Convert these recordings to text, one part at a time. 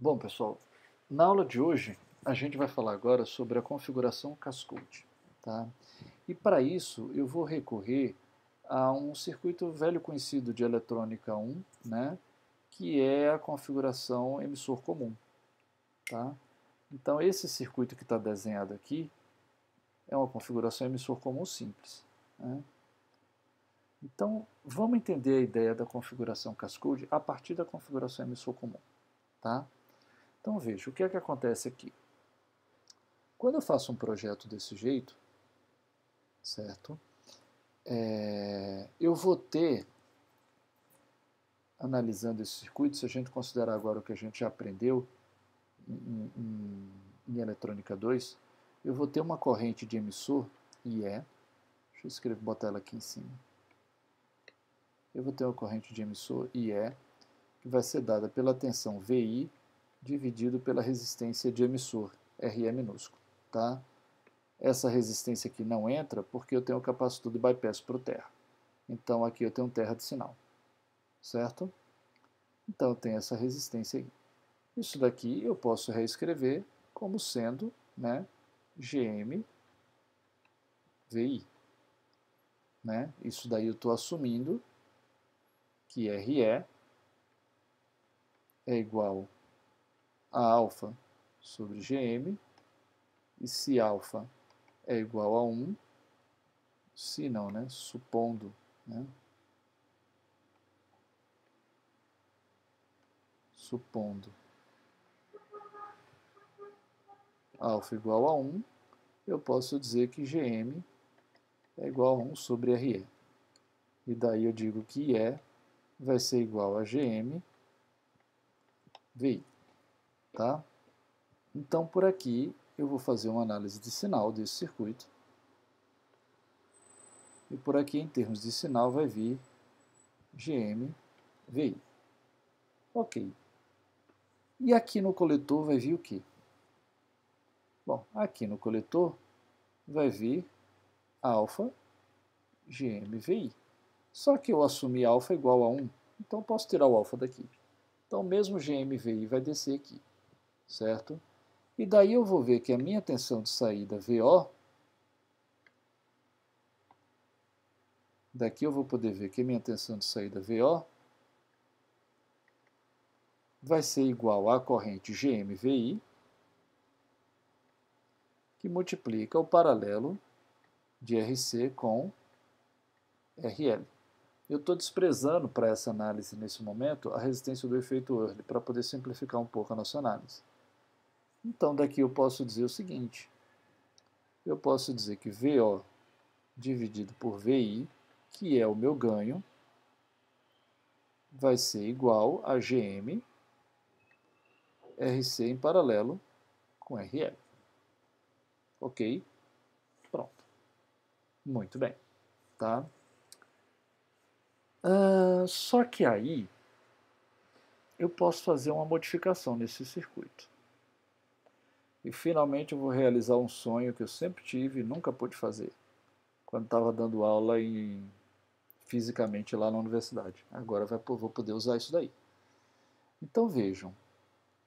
Bom, pessoal, na aula de hoje a gente vai falar agora sobre a configuração Cascode, tá? E para isso eu vou recorrer a um circuito velho conhecido de eletrônica 1, né? Que é a configuração emissor comum, tá? Então esse circuito que está desenhado aqui é uma configuração emissor comum simples, né? Então vamos entender a ideia da configuração Cascode a partir da configuração emissor comum, tá? Então veja, o que é que acontece aqui? Quando eu faço um projeto desse jeito, certo? Eu vou ter, analisando esse circuito, se a gente considerar agora o que a gente já aprendeu em eletrônica 2, eu vou ter uma corrente de emissor, IE, deixa eu escrever, botar ela aqui em cima. Eu vou ter uma corrente de emissor, IE, que vai ser dada pela tensão VI dividido pela resistência de emissor, RE minúsculo, tá? Essa resistência aqui não entra porque eu tenho o capacitor de bypass para o terra. Então aqui eu tenho um terra de sinal, certo? Então eu tenho essa resistência aí. Isso daqui eu posso reescrever como sendo, né, GM VI. Né? Isso daí eu estou assumindo que RE é igual a alfa sobre GM, e se alfa é igual a 1, se não, né, supondo, né, supondo alfa igual a 1, eu posso dizer que GM é igual a 1 sobre RE. E daí eu digo que E vai ser igual a GM VI. Tá? Então, por aqui, eu vou fazer uma análise de sinal desse circuito. E por aqui, em termos de sinal, vai vir GM VI. Ok. E aqui no coletor vai vir o quê? Bom, aqui no coletor vai vir alfa GMVI. Só que eu assumi alfa igual a 1, então eu posso tirar o alfa daqui. Então, mesmo GMVI vai descer aqui, certo? E daí eu vou ver que a minha tensão de saída VO, daqui eu vou poder ver que a minha tensão de saída VO vai ser igual à corrente GMVI, que multiplica o paralelo de RC com RL. Eu estou desprezando para essa análise nesse momento a resistência do efeito Early, para poder simplificar um pouco a nossa análise. Então daqui eu posso dizer o seguinte, eu posso dizer que VO dividido por VI, que é o meu ganho, vai ser igual a GM RC em paralelo com RL. Ok? Pronto. Muito bem. Tá? Só que aí eu posso fazer uma modificação nesse circuito. E finalmente eu vou realizar um sonho que eu sempre tive e nunca pude fazer, quando estava dando aula fisicamente lá na universidade. Agora vou poder usar isso daí. Então vejam,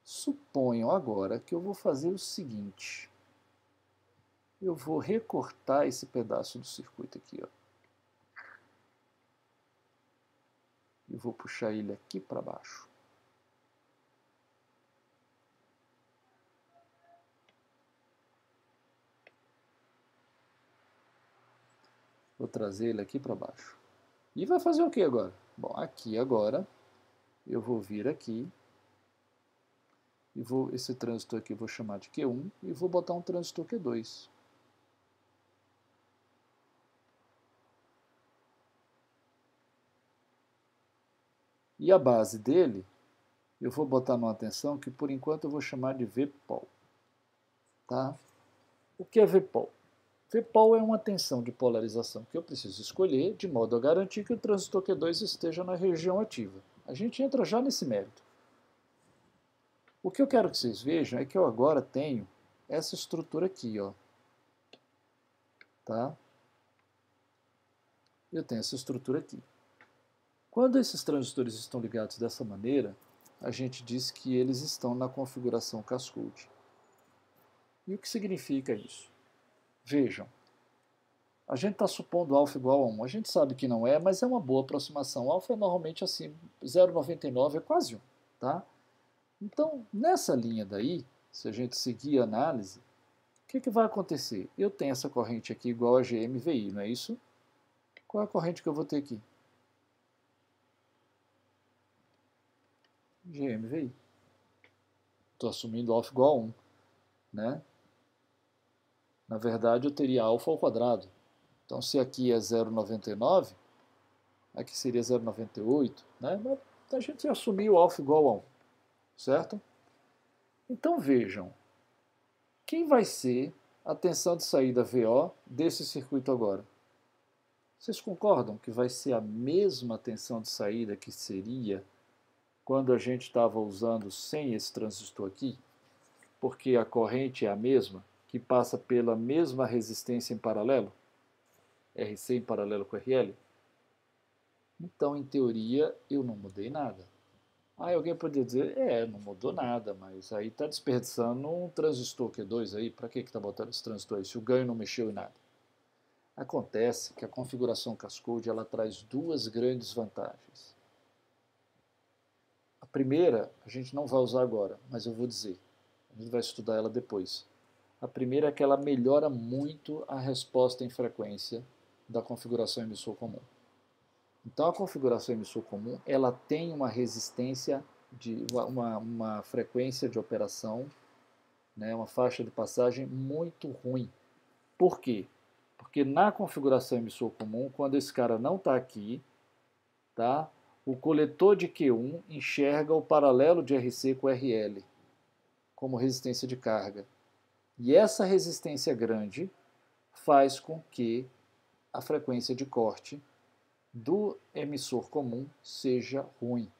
suponham agora que eu vou fazer o seguinte. Eu vou recortar esse pedaço do circuito aqui, ó. E vou puxar ele aqui para baixo. Vou trazer ele aqui para baixo. E vai fazer o que agora? Bom, aqui agora eu vou vir aqui e esse transistor aqui eu vou chamar de Q1 e vou botar um transistor Q2. E a base dele eu vou botar numa tensão que por enquanto eu vou chamar de VPOL. Tá? O que é VPOL? VPOL é uma tensão de polarização que eu preciso escolher de modo a garantir que o transistor Q2 esteja na região ativa. A gente entra já nesse mérito. O que eu quero que vocês vejam é que eu agora tenho essa estrutura aqui, ó. Tá? Eu tenho essa estrutura aqui. Quando esses transistores estão ligados dessa maneira, a gente diz que eles estão na configuração Cascode. E o que significa isso? Vejam, a gente está supondo alfa igual a 1. A gente sabe que não é, mas é uma boa aproximação. Alfa é normalmente assim, 0,99 é quase 1. Tá? Então, nessa linha daí, se a gente seguir a análise, o que vai acontecer? Eu tenho essa corrente aqui igual a GMVI, não é isso? Qual é a corrente que eu vou ter aqui? GMVI. Estou assumindo alfa igual a 1. Né? Na verdade, eu teria alfa ao quadrado. Então, se aqui é 0,99, aqui seria 0,98. Né? Mas a gente assumiu alfa igual a 1. Certo? Então, vejam. Quem vai ser a tensão de saída VO desse circuito agora? Vocês concordam que vai ser a mesma tensão de saída que seria quando a gente estava usando sem esse transistor aqui? Porque a corrente é a mesma, que passa pela mesma resistência em paralelo? RC em paralelo com RL? Então, em teoria, eu não mudei nada. Aí alguém poderia dizer, não mudou nada, mas aí está desperdiçando um transistor Q2 aí, para que está botando esse transistor aí, se o ganho não mexeu em nada? Acontece que a configuração Cascode ela traz duas grandes vantagens. A primeira, a gente não vai usar agora, mas eu vou dizer. A gente vai estudar ela depois. A primeira é que ela melhora muito a resposta em frequência da configuração emissor comum. Então, a configuração emissor comum ela tem uma resistência, uma frequência de operação, né, uma faixa de passagem muito ruim. Por quê? Porque na configuração emissor comum, quando esse cara não está aqui, tá, o coletor de Q1 enxerga o paralelo de RC com RL como resistência de carga. E essa resistência grande faz com que a frequência de corte do emissor comum seja ruim.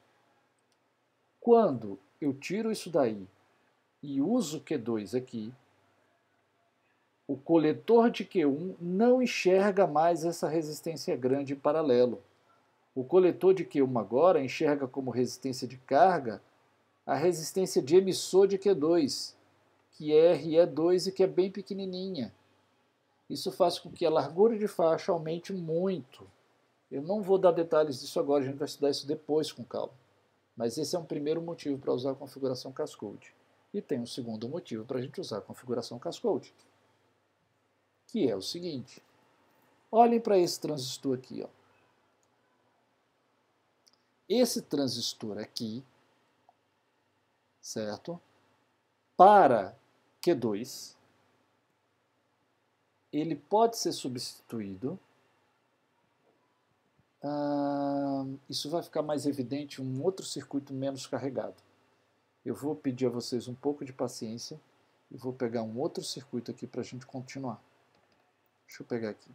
Quando eu tiro isso daí e uso Q2 aqui, o coletor de Q1 não enxerga mais essa resistência grande em paralelo. O coletor de Q1 agora enxerga como resistência de carga a resistência de emissor de Q2, que é RE2 e que é bem pequenininha. Isso faz com que a largura de faixa aumente muito. Eu não vou dar detalhes disso agora, a gente vai estudar isso depois com calma. Mas esse é um primeiro motivo para usar a configuração Cascode. E tem um segundo motivo para a gente usar a configuração Cascode, que é o seguinte. Olhem para esse transistor aqui. Ó. Esse transistor aqui, certo? Para Q2, ele pode ser substituído. Isso vai ficar mais evidente em um outro circuito menos carregado. Eu vou pedir a vocês um pouco de paciência e vou pegar um outro circuito aqui para a gente continuar. Deixa eu pegar aqui.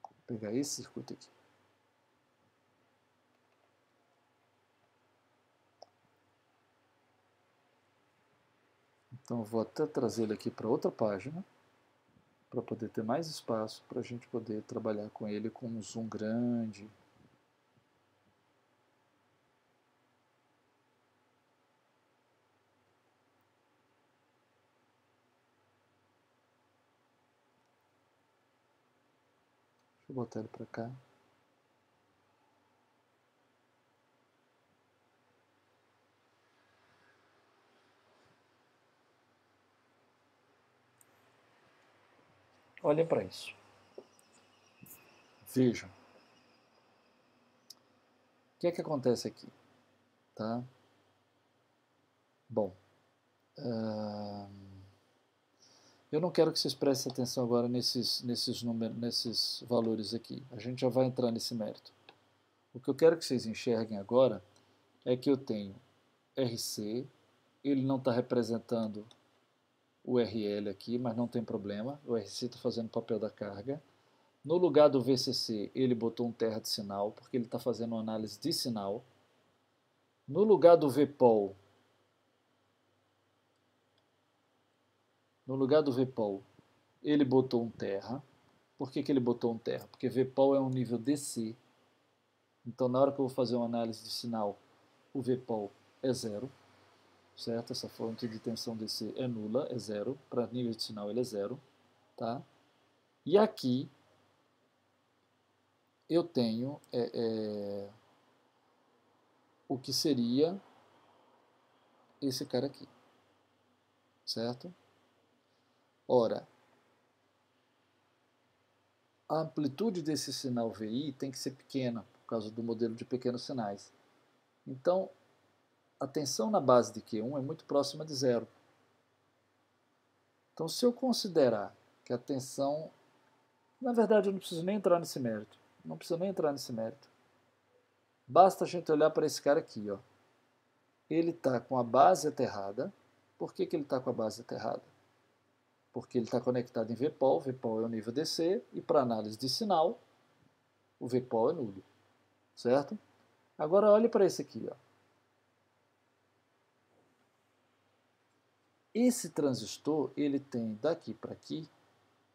Vou pegar esse circuito aqui. Então eu vou até trazer ele aqui para outra página, para poder ter mais espaço, para a gente poder trabalhar com ele com um zoom grande. Deixa eu botar ele para cá. Olhem para isso. Vejam. O que é que acontece aqui? Tá? Bom, eu não quero que vocês prestem atenção agora nesses valores aqui. A gente já vai entrar nesse mérito. O que eu quero que vocês enxerguem agora é que eu tenho RC, ele não está representando o RL aqui, mas não tem problema, o RC está fazendo o papel da carga. No lugar do VCC, ele botou um terra de sinal, porque ele está fazendo uma análise de sinal. No lugar do VPOL, ele botou um terra. Por que ele botou um terra? Porque Vpol é um nível DC. Então, na hora que eu vou fazer uma análise de sinal, o Vpol é 0, certo? Essa fonte de tensão DC é nula, é 0. Para nível de sinal ele é 0, tá? E aqui eu tenho o que seria esse cara aqui, certo? Ora, a amplitude desse sinal VI tem que ser pequena, por causa do modelo de pequenos sinais. Então, a tensão na base de Q1 é muito próxima de 0. Então, se eu considerar que a tensão... Na verdade, eu não preciso nem entrar nesse mérito. Não preciso nem entrar nesse mérito. Basta a gente olhar para esse cara aqui, ó. Ele está com a base aterrada. Por que ele está com a base aterrada? Porque ele está conectado em Vpol. Vpol é o nível DC. E para análise de sinal, o Vpol é nulo. Certo? Agora, olhe para esse aqui, ó. Esse transistor, ele tem daqui para aqui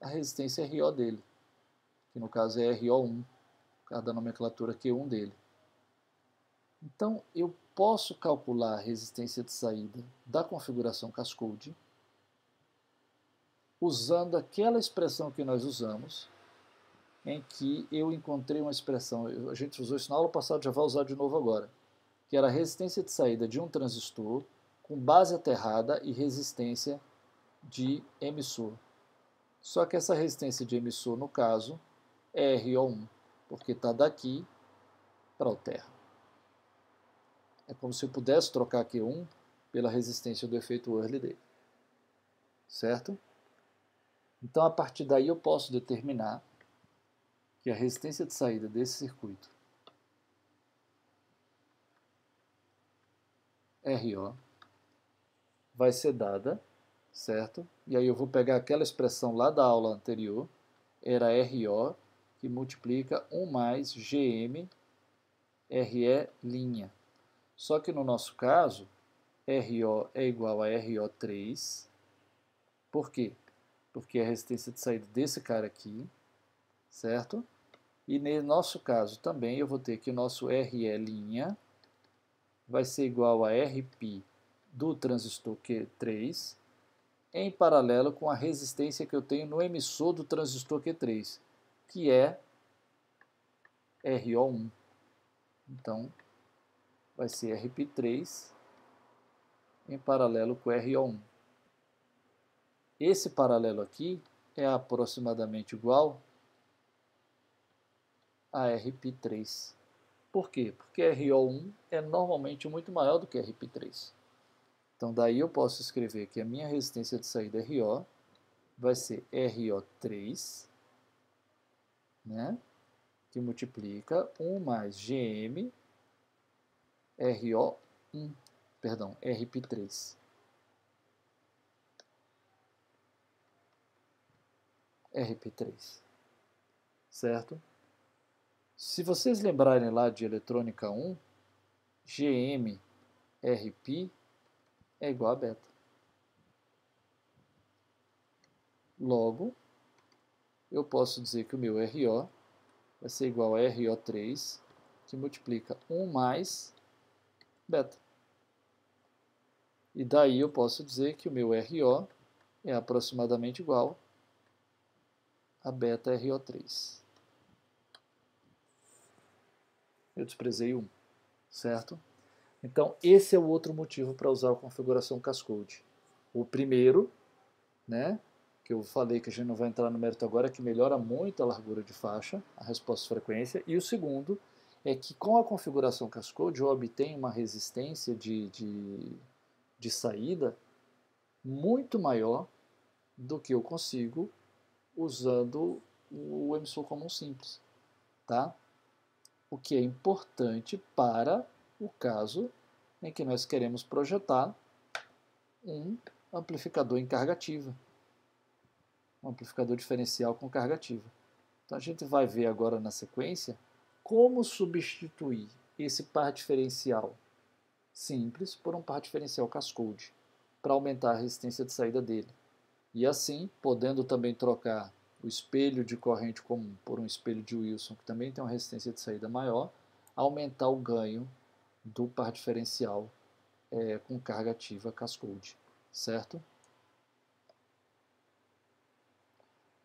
a resistência RO dele, que no caso é RO1, por causa da nomenclatura Q1 dele. Então, eu posso calcular a resistência de saída da configuração Cascode usando aquela expressão que nós usamos, em que eu encontrei uma expressão, a gente usou isso na aula passada, já vai usar de novo agora, que era a resistência de saída de um transistor com base aterrada e resistência de emissor. Só que essa resistência de emissor, no caso, é RO1, porque está daqui para o terra. É como se eu pudesse trocar Q1 pela resistência do efeito Worley dele. Certo? Então, a partir daí, eu posso determinar que a resistência de saída desse circuito, RO, vai ser dada, certo? E aí eu vou pegar aquela expressão lá da aula anterior, era RO, que multiplica 1 mais GM RE'. Só que no nosso caso, RO é igual a RO3. Por quê? Porque é a resistência de saída desse cara aqui, certo? E no nosso caso também eu vou ter que o nosso RE' vai ser igual a RP do transistor Q3 em paralelo com a resistência que eu tenho no emissor do transistor Q3, que é RO1. Então, vai ser RP3 em paralelo com RO1. Esse paralelo aqui é aproximadamente igual a RP3. Por quê? Porque RO1 é normalmente muito maior do que RP3. Então, daí eu posso escrever que a minha resistência de saída RO vai ser RO3, né, que multiplica 1 mais GM RO1, perdão, RP3. RP3, certo? Se vocês lembrarem lá de eletrônica 1, GM RP é igual a beta. Logo, eu posso dizer que o meu RO vai ser igual a RO3, que multiplica 1 mais beta. E daí eu posso dizer que o meu RO é aproximadamente igual a beta RO3. Eu desprezei 1, certo? Então, esse é o outro motivo para usar a configuração Cascode. O primeiro, né, que eu falei que a gente não vai entrar no mérito agora, é que melhora muito a largura de faixa, a resposta-frequência. E o segundo é que com a configuração Cascode eu obtenho uma resistência de saída muito maior do que eu consigo usando o emissor comum simples, tá? O que é importante para o caso em que nós queremos projetar um amplificador em carga ativa, um amplificador diferencial com carga ativa. Então a gente vai ver agora na sequência como substituir esse par diferencial simples por um par diferencial Cascode para aumentar a resistência de saída dele. E assim, podendo também trocar o espelho de corrente comum por um espelho de Wilson, que também tem uma resistência de saída maior, aumentar o ganho do par diferencial com carga ativa cascode, certo?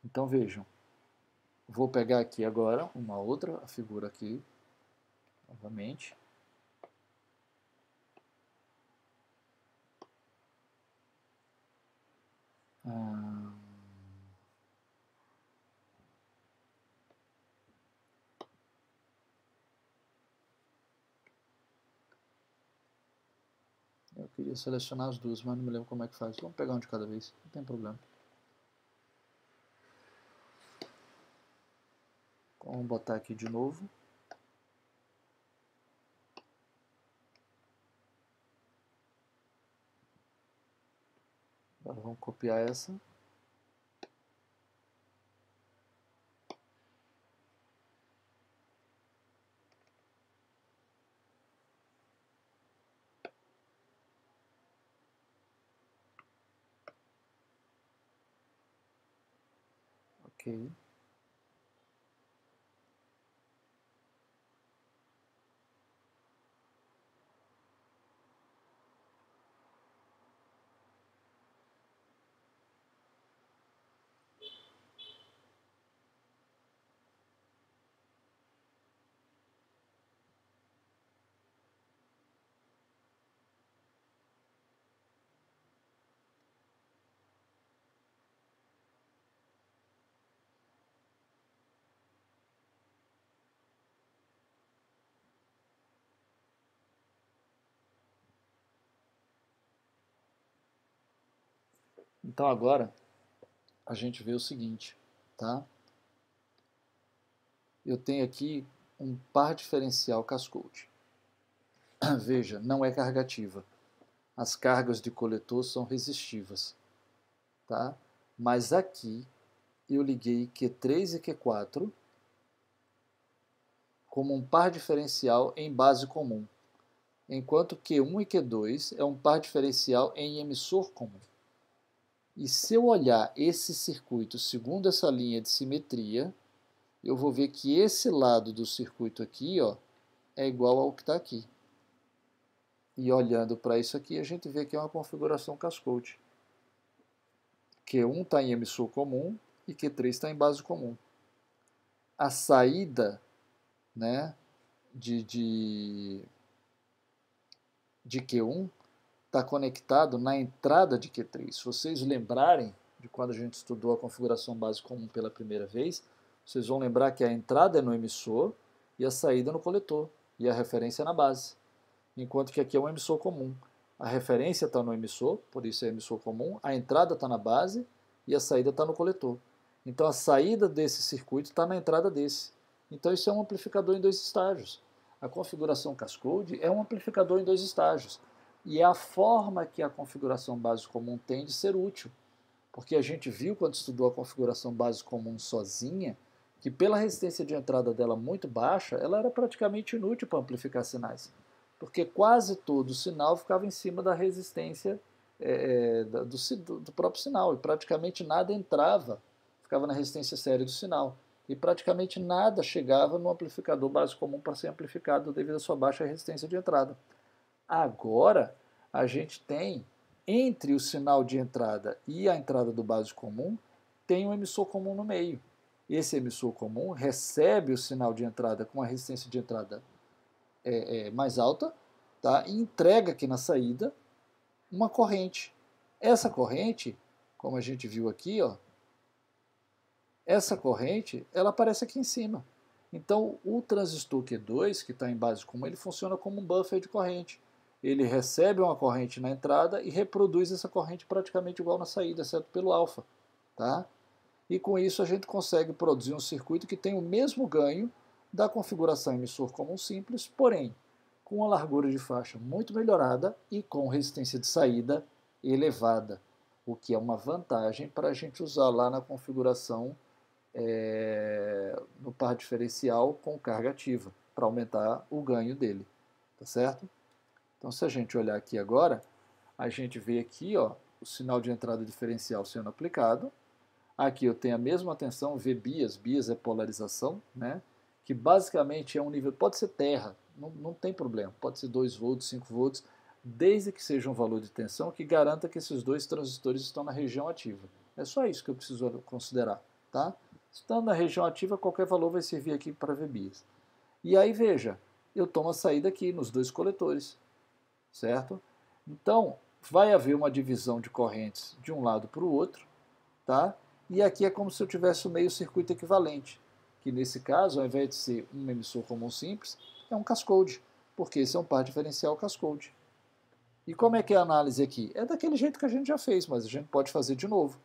Então vejam, vou pegar aqui agora uma outra figura aqui, novamente. Eu queria selecionar as duas, mas não me lembro como é que faz. Vamos pegar um de cada vez, não tem problema. Vamos botar aqui de novo. Agora vamos copiar essa. Ok. Então agora a gente vê o seguinte, tá? Eu tenho aqui um par diferencial cascode. Veja, não é cargativa. As cargas de coletor são resistivas, tá? Mas aqui eu liguei Q3 e Q4 como um par diferencial em base comum, enquanto Q1 e Q2 é um par diferencial em emissor comum. E se eu olhar esse circuito segundo essa linha de simetria, eu vou ver que esse lado do circuito aqui, ó, é igual ao que está aqui. E olhando para isso aqui, a gente vê que é uma configuração cascode. Q1 está em emissor comum e Q3 está em base comum. A saída, né, de Q1 está conectado na entrada de Q3. Se vocês lembrarem de quando a gente estudou a configuração base comum pela primeira vez, vocês vão lembrar que a entrada é no emissor e a saída no coletor, e a referência é na base. Enquanto que aqui é um emissor comum. A referência está no emissor, por isso é emissor comum, a entrada está na base e a saída está no coletor. Então a saída desse circuito está na entrada desse. Então isso é um amplificador em dois estágios. A configuração cascode é um amplificador em dois estágios. E é a forma que a configuração base comum tem de ser útil. Porque a gente viu quando estudou a configuração base comum sozinha, que pela resistência de entrada dela muito baixa, ela era praticamente inútil para amplificar sinais. Porque quase todo o sinal ficava em cima da resistência do próprio sinal. E praticamente nada entrava, ficava na resistência séria do sinal. E praticamente nada chegava no amplificador base comum para ser amplificado devido à sua baixa resistência de entrada. Agora, a gente tem, entre o sinal de entrada e a entrada do base comum, tem um emissor comum no meio. Esse emissor comum recebe o sinal de entrada com a resistência de entrada mais alta, tá? E entrega aqui na saída uma corrente. Essa corrente, como a gente viu aqui, ó, essa corrente ela aparece aqui em cima. Então, o transistor Q2, que está em base comum, ele funciona como um buffer de corrente. Ele recebe uma corrente na entrada e reproduz essa corrente praticamente igual na saída, exceto pelo alfa. Tá? E com isso a gente consegue produzir um circuito que tem o mesmo ganho da configuração emissor comum simples, porém com uma largura de faixa muito melhorada e com resistência de saída elevada, o que é uma vantagem para a gente usar lá na configuração no par diferencial com carga ativa, para aumentar o ganho dele, tá certo? Então, se a gente olhar aqui agora, a gente vê aqui ó, o sinal de entrada diferencial sendo aplicado, Aqui eu tenho a mesma tensão, VBias, bias é polarização, né? Que basicamente é um nível, pode ser terra, não tem problema, pode ser 2 volts, 5 volts, desde que seja um valor de tensão que garanta que esses dois transistores estão na região ativa. É só isso que eu preciso considerar, tá? Estando na região ativa, qualquer valor vai servir aqui para VBias. E aí, veja, eu tomo a saída aqui nos dois coletores, certo? Então, vai haver uma divisão de correntes de um lado para o outro, tá? E aqui é como se eu tivesse o meio circuito equivalente, que nesse caso, ao invés de ser um emissor comum simples, é um cascode, porque esse é um par diferencial cascode. E como é que é a análise aqui? É daquele jeito que a gente já fez, mas a gente pode fazer de novo.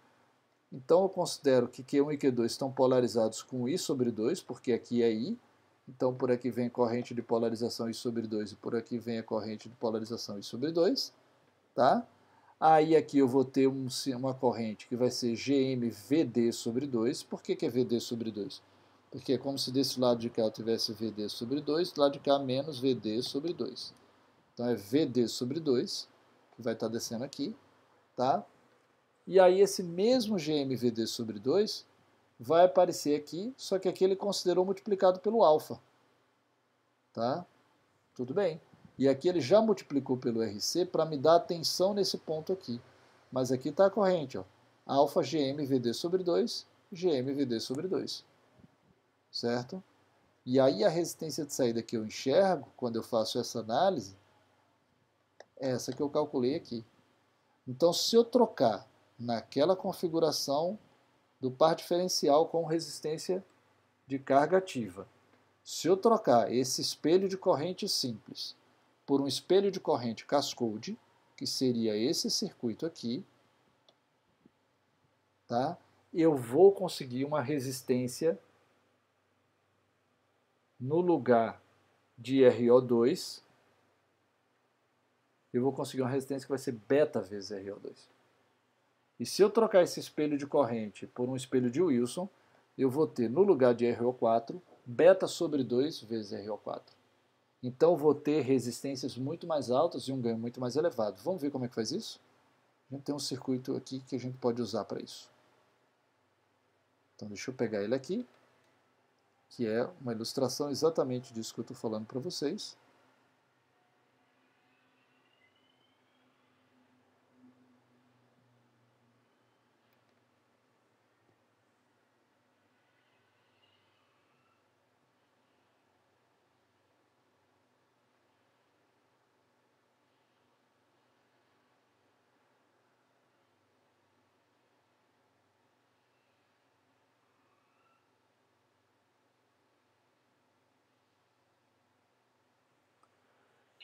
Então eu considero que Q1 e Q2 estão polarizados com I sobre 2, porque aqui é I. Então por aqui vem corrente de polarização I sobre 2 e por aqui vem a corrente de polarização I sobre 2. Tá? Aí aqui eu vou ter uma corrente que vai ser GMVD sobre 2. Por que é VD sobre 2? Porque é como se desse lado de cá eu tivesse VD sobre 2, do lado de cá menos VD sobre 2. Então é VD sobre 2, que vai estar descendo aqui. Tá? E aí esse mesmo GMVD sobre 2 vai aparecer aqui, só que aqui ele considerou multiplicado pelo alfa. Tá? Tudo bem. E aqui ele já multiplicou pelo RC para me dar atenção nesse ponto aqui. Mas aqui está a corrente, ó. Alfa GMVD sobre 2, GMVD sobre 2. Certo? E aí a resistência de saída que eu enxergo, quando eu faço essa análise, é essa que eu calculei aqui. Então, se eu trocar naquela configuração do par diferencial com resistência de carga ativa, se eu trocar esse espelho de corrente simples por um espelho de corrente cascode, que seria esse circuito aqui, tá? Eu vou conseguir uma resistência no lugar de RO2, eu vou conseguir uma resistência que vai ser beta vezes RO2. E se eu trocar esse espelho de corrente por um espelho de Wilson, eu vou ter no lugar de RO4, beta sobre 2 vezes RO4. Então eu vou ter resistências muito mais altas e um ganho muito mais elevado. Vamos ver como é que faz isso? A gente tem um circuito aqui que a gente pode usar para isso. Então deixa eu pegar ele aqui, que é uma ilustração exatamente disso que eu estou falando para vocês.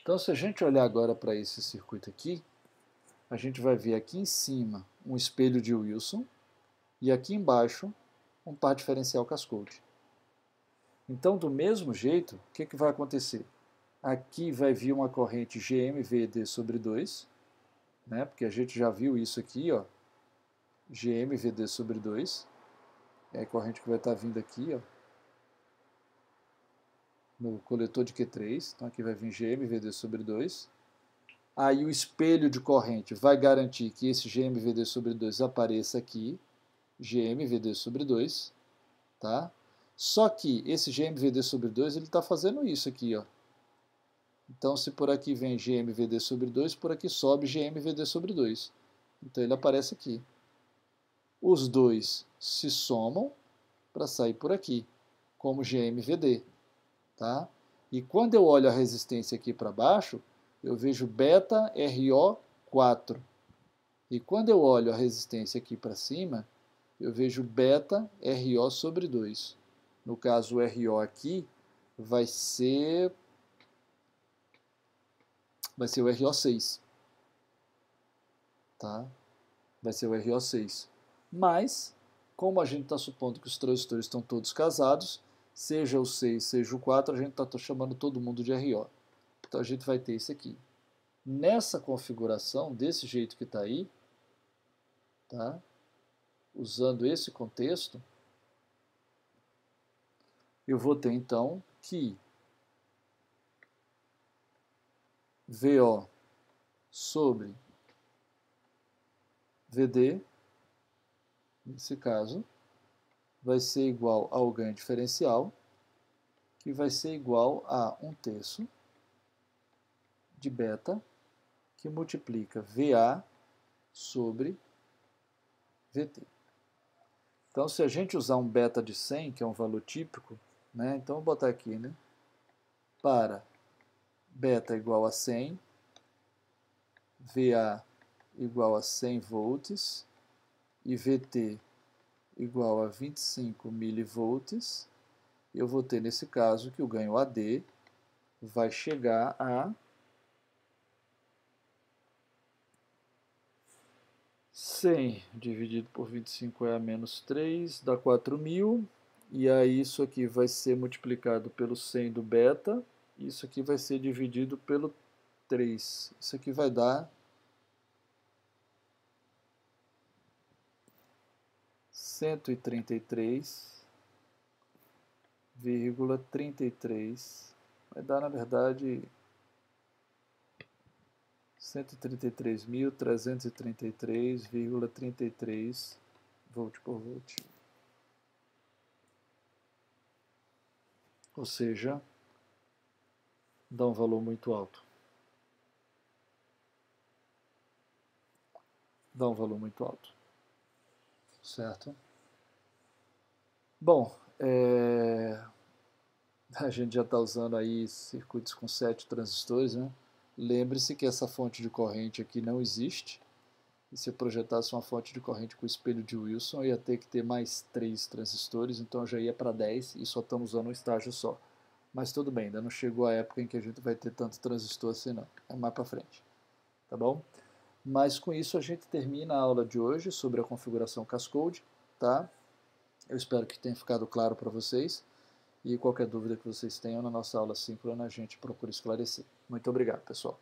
Então, se a gente olhar agora para esse circuito aqui, a gente vai ver aqui em cima um espelho de Wilson e aqui embaixo um par diferencial cascode. Então, do mesmo jeito, o que vai acontecer? Aqui vai vir uma corrente GMVD sobre 2, né? Porque a gente já viu isso aqui, ó, GMVD sobre 2, é a corrente que vai estar vindo aqui, ó, no coletor de Q3, então aqui vai vir GMVD sobre 2. Aí o espelho de corrente vai garantir que esse GMVD sobre 2 apareça aqui, GMVD sobre 2, tá? Só que esse GMVD sobre 2 ele está fazendo isso aqui, ó. Então se por aqui vem GMVD sobre 2, por aqui sobe GMVD sobre 2. Então ele aparece aqui. Os dois se somam para sair por aqui, como GMVD. Tá? E quando eu olho a resistência aqui para baixo, eu vejo beta RO4. E quando eu olho a resistência aqui para cima, eu vejo beta RO sobre 2. No caso, o RO aqui vai ser o RO6. Tá? Vai ser o RO6. Mas, como a gente está supondo que os transistores estão todos casados, seja o 6, seja o 4, a gente está chamando todo mundo de RO. Então a gente vai ter isso aqui. Nessa configuração, desse jeito que está aí, tá? Usando esse contexto, eu vou ter então que VO sobre VD nesse caso, vai ser igual ao ganho diferencial, que vai ser igual a 1/3 de beta, que multiplica VA sobre VT. Então, se a gente usar um beta de 100, que é um valor típico, né, então vou botar aqui, né, para beta igual a 100, VA igual a 100 volts e VT igual a 25 milivolts, eu vou ter nesse caso que o ganho AD vai chegar a 100 dividido por 25 é a menos 3, dá 4.000, e aí isso aqui vai ser multiplicado pelo 100 do beta, e isso aqui vai ser dividido pelo 3. Isso aqui vai dar 133,33, vai dar na verdade 133.333,33 volt por volt. Ou seja, dá um valor muito alto. Dá um valor muito alto. Certo? Bom, a gente já está usando aí circuitos com 7 transistores, né? Lembre-se que essa fonte de corrente aqui não existe. E se eu projetasse uma fonte de corrente com o espelho de Wilson, eu ia ter que ter mais 3 transistores, então eu já ia para 10 e só estamos usando um estágio só. Mas tudo bem, ainda não chegou a época em que a gente vai ter tanto transistor assim não. É mais para frente. Tá bom? Mas com isso a gente termina a aula de hoje sobre a configuração Cascode, tá? Eu espero que tenha ficado claro para vocês. E qualquer dúvida que vocês tenham na nossa aula síncrona, a gente procura esclarecer. Muito obrigado, pessoal.